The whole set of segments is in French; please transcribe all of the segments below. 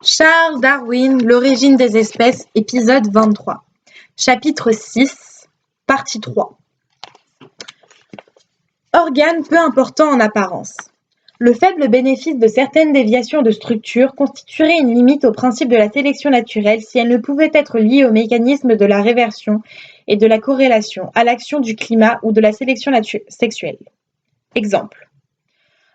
Charles Darwin, L'origine des espèces, épisode 23. Chapitre 6, partie 3. Organes peu importants en apparence. Le faible bénéfice de certaines déviations de structure constituerait une limite au principe de la sélection naturelle si elle ne pouvait être liée au mécanisme de la réversion et de la corrélation, à l'action du climat ou de la sélection sexuelle. Exemple.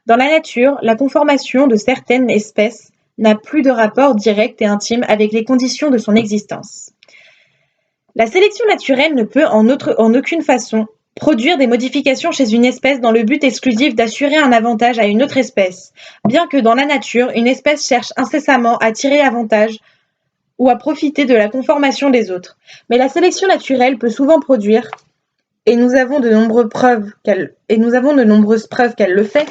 Dans la nature, la conformation de certaines espèces n'a plus de rapport direct et intime avec les conditions de son existence. La sélection naturelle ne peut en aucune façon produire des modifications chez une espèce dans le but exclusif d'assurer un avantage à une autre espèce, bien que dans la nature, une espèce cherche incessamment à tirer avantage ou à profiter de la conformation des autres. Mais la sélection naturelle peut souvent produire, et nous avons de nombreuses preuves qu'elle le fait,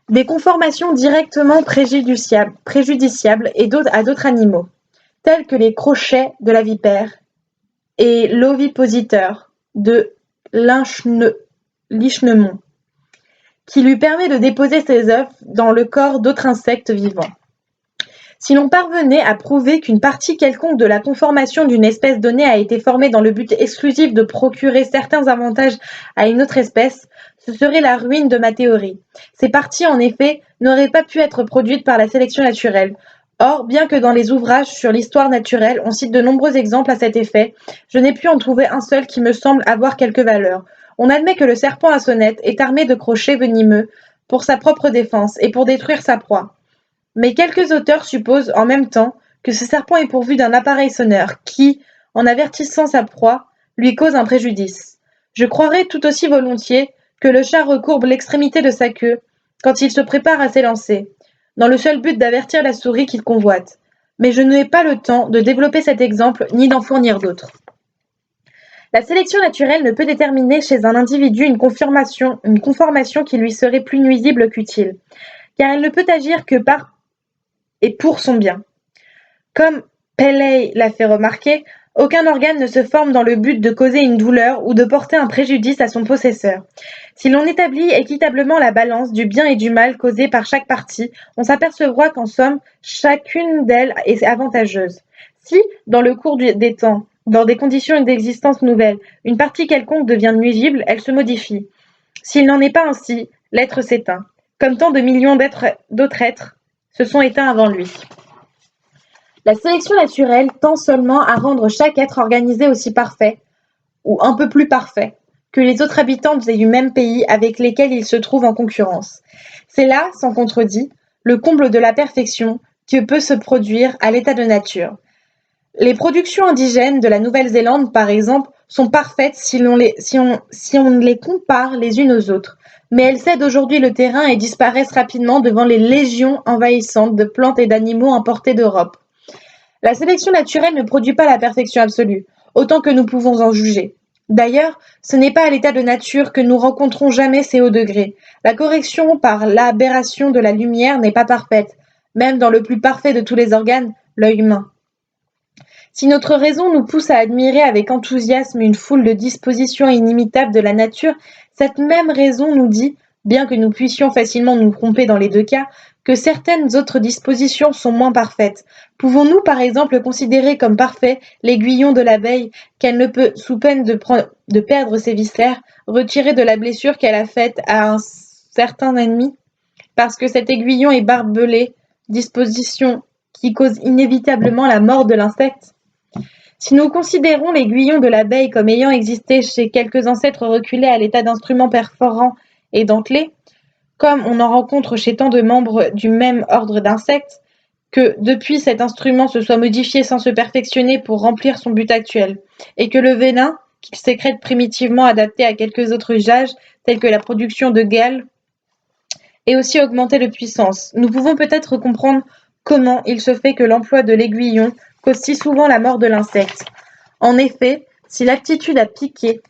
des conformations directement préjudiciables à d'autres animaux, tels que les crochets de la vipère et l'ovipositeur de Lichnemont, qui lui permet de déposer ses œufs dans le corps d'autres insectes vivants. Si l'on parvenait à prouver qu'une partie quelconque de la conformation d'une espèce donnée a été formée dans le but exclusif de procurer certains avantages à une autre espèce, ce serait la ruine de ma théorie. Ces parties, en effet, n'auraient pas pu être produites par la sélection naturelle. Or, bien que dans les ouvrages sur l'histoire naturelle, on cite de nombreux exemples à cet effet, je n'ai pu en trouver un seul qui me semble avoir quelque valeur. On admet que le serpent à sonnette est armé de crochets venimeux pour sa propre défense et pour détruire sa proie. Mais quelques auteurs supposent en même temps que ce serpent est pourvu d'un appareil sonneur qui, en avertissant sa proie, lui cause un préjudice. Je croirais tout aussi volontiers que le chat recourbe l'extrémité de sa queue quand il se prépare à s'élancer, dans le seul but d'avertir la souris qu'il convoite. Mais je n'ai pas le temps de développer cet exemple ni d'en fournir d'autres. La sélection naturelle ne peut déterminer chez un individu une conformation qui lui serait plus nuisible qu'utile, car elle ne peut agir que par et pour son bien. Comme Paley l'a fait remarquer, aucun organe ne se forme dans le but de causer une douleur ou de porter un préjudice à son possesseur. Si l'on établit équitablement la balance du bien et du mal causés par chaque partie, on s'apercevra qu'en somme, chacune d'elles est avantageuse. Si, dans le cours des temps, dans des conditions d'existence nouvelles, une partie quelconque devient nuisible, elle se modifie. S'il n'en est pas ainsi, l'être s'éteint, comme tant de millions d'autres êtres se sont éteints avant lui. La sélection naturelle tend seulement à rendre chaque être organisé aussi parfait, ou un peu plus parfait, que les autres habitants du même pays avec lesquels il se trouve en concurrence. C'est là, sans contredit, le comble de la perfection que peut se produire à l'état de nature. Les productions indigènes de la Nouvelle-Zélande, par exemple, sont parfaites si on les compare les unes aux autres, mais elles cèdent aujourd'hui le terrain et disparaissent rapidement devant les légions envahissantes de plantes et d'animaux importés d'Europe. La sélection naturelle ne produit pas la perfection absolue, autant que nous pouvons en juger. D'ailleurs, ce n'est pas à l'état de nature que nous rencontrons jamais ces hauts degrés. La correction par l'aberration de la lumière n'est pas parfaite, même dans le plus parfait de tous les organes, l'œil humain. Si notre raison nous pousse à admirer avec enthousiasme une foule de dispositions inimitables de la nature, cette même raison nous dit, bien que nous puissions facilement nous tromper dans les deux cas, que certaines autres dispositions sont moins parfaites. Pouvons-nous par exemple considérer comme parfait l'aiguillon de l'abeille qu'elle ne peut, sous peine de perdre ses viscères, retirer de la blessure qu'elle a faite à un certain ennemi, parce que cet aiguillon est barbelé, disposition qui cause inévitablement la mort de l'insecte? Si nous considérons l'aiguillon de l'abeille comme ayant existé chez quelques ancêtres reculés à l'état d'instruments perforants et dentelés, comme on en rencontre chez tant de membres du même ordre d'insectes, que depuis cet instrument se soit modifié sans se perfectionner pour remplir son but actuel, et que le venin, qu'il sécrète primitivement adapté à quelques autres usages, tels que la production de gales, ait aussi augmenté de puissance, nous pouvons peut-être comprendre comment il se fait que l'emploi de l'aiguillon cause si souvent la mort de l'insecte. En effet, si l'aptitude à piquer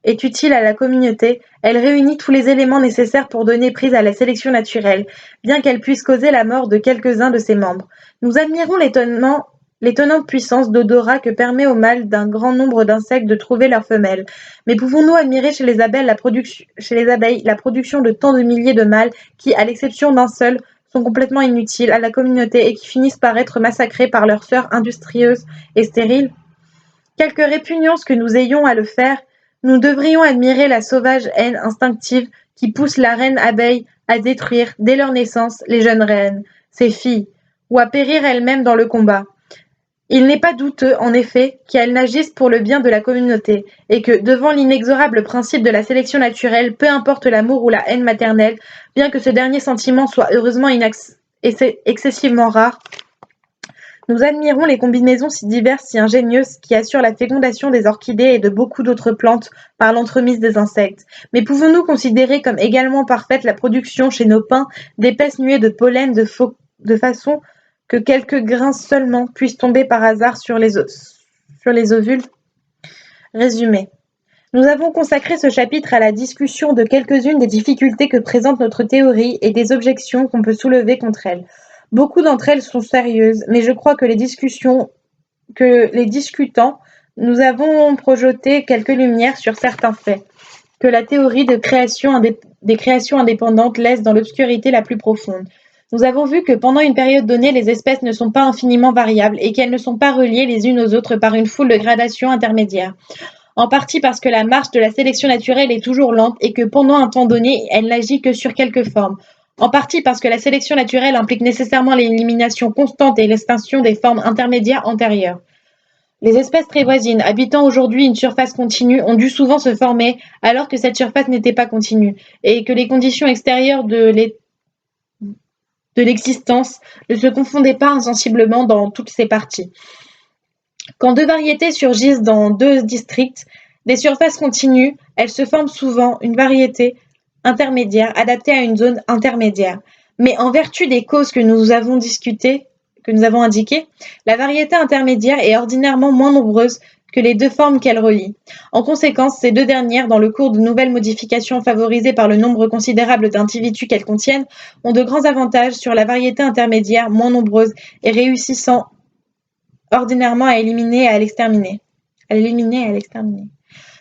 est utile à la communauté, elle réunit tous les éléments nécessaires pour donner prise à la sélection naturelle, bien qu'elle puisse causer la mort de quelques-uns de ses membres. Nous admirons l'étonnante puissance d'odorat que permet au mâle d'un grand nombre d'insectes de trouver leur femelle. Mais pouvons-nous admirer chez les abeilles la production de tant de milliers de mâles qui, à l'exception d'un seul, sont complètement inutiles à la communauté et qui finissent par être massacrés par leurs sœurs industrieuses et stériles? Quelque répugnance que nous ayons à le faire, nous devrions admirer la sauvage haine instinctive qui pousse la reine abeille à détruire, dès leur naissance, les jeunes reines, ses filles, ou à périr elle-même dans le combat. Il n'est pas douteux, en effet, qu'elles n'agissent pour le bien de la communauté, et que, devant l'inexorable principe de la sélection naturelle, peu importe l'amour ou la haine maternelle, bien que ce dernier sentiment soit heureusement excessivement rare, nous admirons les combinaisons si diverses, si ingénieuses, qui assurent la fécondation des orchidées et de beaucoup d'autres plantes par l'entremise des insectes. Mais pouvons-nous considérer comme également parfaite la production chez nos pins d'épaisses nuées de pollen de façon que quelques grains seulement puissent tomber par hasard sur les ovules? Résumé. Nous avons consacré ce chapitre à la discussion de quelques-unes des difficultés que présente notre théorie et des objections qu'on peut soulever contre elle. Beaucoup d'entre elles sont sérieuses, mais je crois que les discutants, nous avons projeté quelques lumières sur certains faits, que la théorie des créations indépendantes laisse dans l'obscurité la plus profonde. Nous avons vu que pendant une période donnée, les espèces ne sont pas infiniment variables et qu'elles ne sont pas reliées les unes aux autres par une foule de gradations intermédiaires. En partie parce que la marche de la sélection naturelle est toujours lente et que pendant un temps donné, elle n'agit que sur quelques formes. En partie parce que la sélection naturelle implique nécessairement l'élimination constante et l'extinction des formes intermédiaires antérieures. Les espèces très voisines, habitant aujourd'hui une surface continue, ont dû souvent se former alors que cette surface n'était pas continue, et que les conditions extérieures de l'existence ne se confondaient pas insensiblement dans toutes ses parties. Quand deux variétés surgissent dans deux districts, des surfaces continues, elles se forment souvent une variété intermédiaire adaptée à une zone intermédiaire. Mais en vertu des causes que nous avons indiquées, la variété intermédiaire est ordinairement moins nombreuse que les deux formes qu'elle relie. En conséquence, ces deux dernières, dans le cours de nouvelles modifications favorisées par le nombre considérable d'individus qu'elles contiennent, ont de grands avantages sur la variété intermédiaire moins nombreuse et réussissant ordinairement à l'éliminer et à l'exterminer.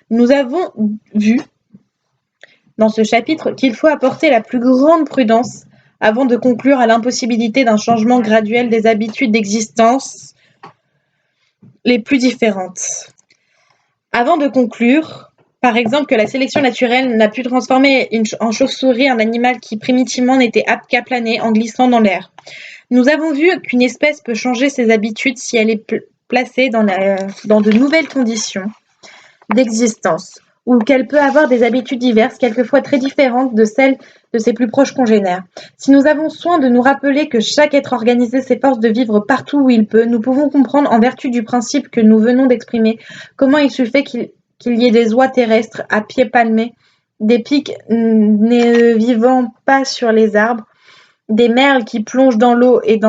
Nous avons vu dans ce chapitre qu'il faut apporter la plus grande prudence avant de conclure à l'impossibilité d'un changement graduel des habitudes d'existence les plus différentes. Avant de conclure, par exemple, que la sélection naturelle n'a pu transformer en chauve-souris un animal qui primitivement n'était apte qu'à planer en glissant dans l'air. Nous avons vu qu'une espèce peut changer ses habitudes si elle est placée dans de nouvelles conditions d'existence, ou qu'elle peut avoir des habitudes diverses, quelquefois très différentes de celles de ses plus proches congénères. Si nous avons soin de nous rappeler que chaque être organisé s'efforce de vivre partout où il peut, nous pouvons comprendre, en vertu du principe que nous venons d'exprimer, comment il se fait qu'il y ait des oies terrestres à pieds palmés, des pics ne vivant pas sur les arbres, des merles qui plongent dans l'eau et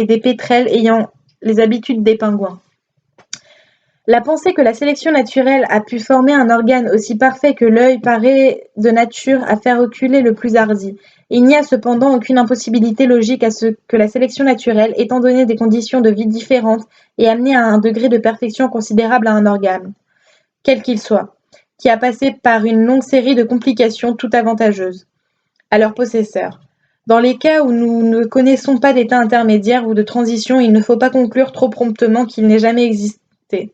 des pétrels ayant les habitudes des pingouins. La pensée que la sélection naturelle a pu former un organe aussi parfait que l'œil paraît de nature à faire reculer le plus hardi. Il n'y a cependant aucune impossibilité logique à ce que la sélection naturelle, étant donné des conditions de vie différentes, ait amené à un degré de perfection considérable à un organe, quel qu'il soit, qui a passé par une longue série de complications tout avantageuses à leurs possesseurs. Dans les cas où nous ne connaissons pas d'état intermédiaire ou de transition, il ne faut pas conclure trop promptement qu'il n'ait jamais existé.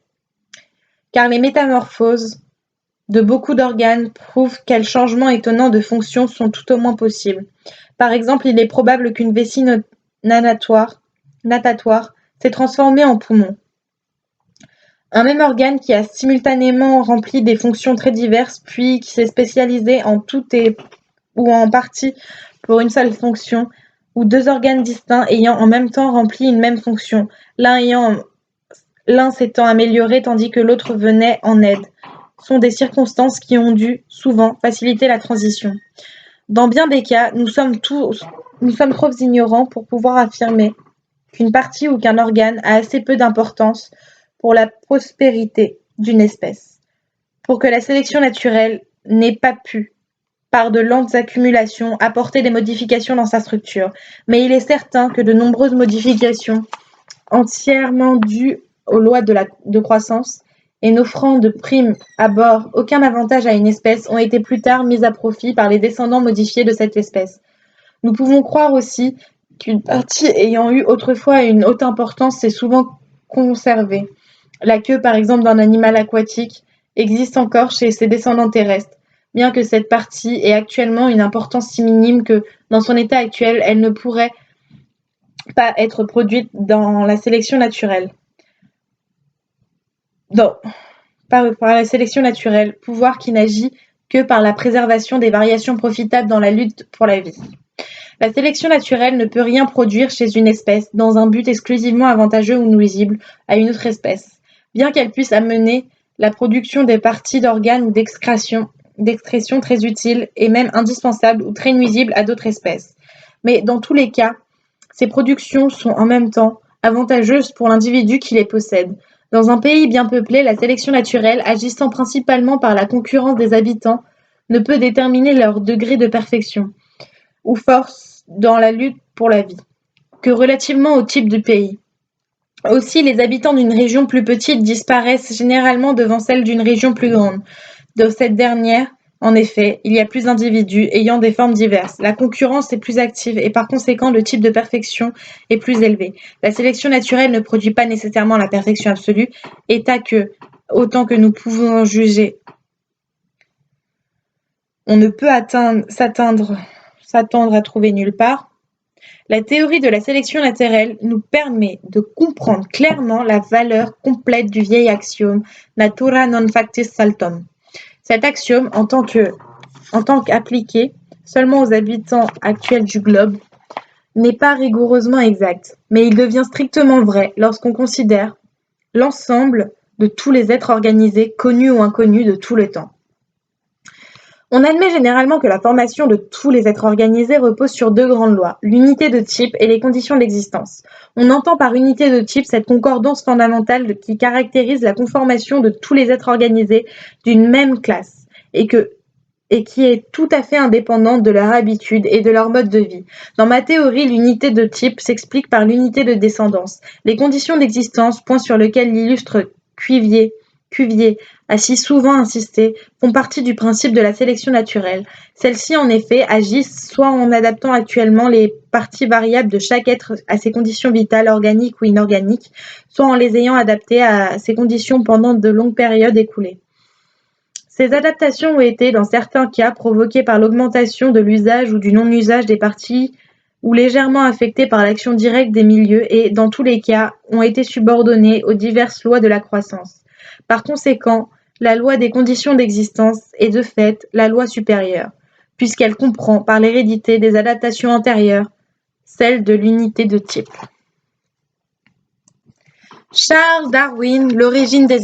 Car les métamorphoses de beaucoup d'organes prouvent quels changements étonnants de fonction sont tout au moins possibles. Par exemple, il est probable qu'une vessie natatoire s'est transformée en poumon. Un même organe qui a simultanément rempli des fonctions très diverses, puis qui s'est spécialisé en tout ou en partie pour une seule fonction, ou deux organes distincts ayant en même temps rempli une même fonction, l'un s'étant amélioré tandis que l'autre venait en aide, sont des circonstances qui ont dû, souvent, faciliter la transition. Dans bien des cas, nous sommes trop ignorants pour pouvoir affirmer qu'une partie ou qu'un organe a assez peu d'importance pour la prospérité d'une espèce, pour que la sélection naturelle n'ait pas pu, par de lentes accumulations, apporter des modifications dans sa structure. Mais il est certain que de nombreuses modifications, entièrement dues aux lois de croissance et n'offrant de prime abord aucun avantage à une espèce, ont été plus tard mises à profit par les descendants modifiés de cette espèce. Nous pouvons croire aussi qu'une partie ayant eu autrefois une haute importance s'est souvent conservée. La queue, par exemple, d'un animal aquatique existe encore chez ses descendants terrestres, bien que cette partie ait actuellement une importance si minime que, dans son état actuel, elle ne pourrait pas être produite dans la sélection naturelle. Non, par la sélection naturelle, pouvoir qui n'agit que par la préservation des variations profitables dans la lutte pour la vie. La sélection naturelle ne peut rien produire chez une espèce dans un but exclusivement avantageux ou nuisible à une autre espèce, bien qu'elle puisse amener la production des parties d'organes ou d'excrétions très utiles et même indispensables ou très nuisibles à d'autres espèces. Mais dans tous les cas, ces productions sont en même temps avantageuses pour l'individu qui les possède. Dans un pays bien peuplé, la sélection naturelle, agissant principalement par la concurrence des habitants, ne peut déterminer leur degré de perfection ou force dans la lutte pour la vie, que relativement au type du pays. Aussi, les habitants d'une région plus petite disparaissent généralement devant celle d'une région plus grande. Dans cette dernière, en effet, il y a plus d'individus ayant des formes diverses. La concurrence est plus active et par conséquent le type de perfection est plus élevé. La sélection naturelle ne produit pas nécessairement la perfection absolue, état que, autant que nous pouvons en juger, on ne peut s'attendre à trouver nulle part. La théorie de la sélection naturelle nous permet de comprendre clairement la valeur complète du vieil axiome natura non factis saltum. Cet axiome, en tant qu'appliqué seulement aux habitants actuels du globe, n'est pas rigoureusement exact, mais il devient strictement vrai lorsqu'on considère l'ensemble de tous les êtres organisés, connus ou inconnus, de tout le temps. On admet généralement que la formation de tous les êtres organisés repose sur deux grandes lois, l'unité de type et les conditions d'existence. On entend par unité de type cette concordance fondamentale qui caractérise la conformation de tous les êtres organisés d'une même classe et qui est tout à fait indépendante de leur habitude et de leur mode de vie. Dans ma théorie, l'unité de type s'explique par l'unité de descendance. Les conditions d'existence, point sur lequel l'illustre Cuvier a si souvent insisté, font partie du principe de la sélection naturelle. Celles-ci, en effet, agissent soit en adaptant actuellement les parties variables de chaque être à ses conditions vitales, organiques ou inorganiques, soit en les ayant adaptées à ces conditions pendant de longues périodes écoulées. Ces adaptations ont été, dans certains cas, provoquées par l'augmentation de l'usage ou du non-usage des parties ou légèrement affectées par l'action directe des milieux et, dans tous les cas, ont été subordonnées aux diverses lois de la croissance. Par conséquent, la loi des conditions d'existence est de fait la loi supérieure, puisqu'elle comprend par l'hérédité des adaptations antérieures, celle de l'unité de type. Charles Darwin, L'origine des